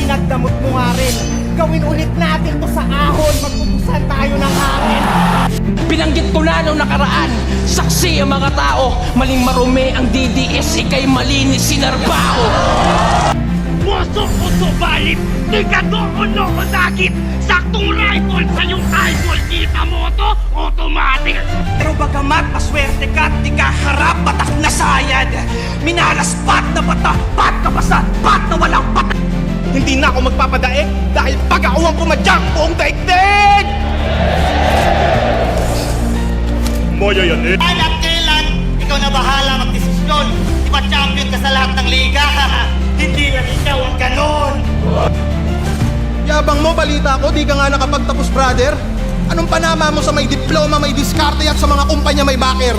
pinagdamot mo nga rin. Gawin ulit natin to sa ahon, magpupusan tayo ng hangin. Binanggit ko na noong nakaraan, saksi ang mga tao. Maling marumi ang DDS, ikay malinis sinarbaho. Puso-puso balit, di ka doon o dagit. Saktong rifle sa iyong eyeball, kita mo to, automatic. Pero bagamat maswerte ka at di ka harap, batak na sayad. Minalas pat na bata, pat ka basa, pat na walang pat. Hindi na ako magpapadaig dahil pag-aawang ko madyang buong daigdig! Moya yan eh. At kailan, ikaw na bahala magdesisyon. Di ba champion ka sa lahat ng liga? Hindi na ikaw ang ganon. Yabang mo, balita ko, di ka nga nakapagtapos, brother. Anong panama mo sa may diploma, may diskarte at sa mga kumpanya may backer?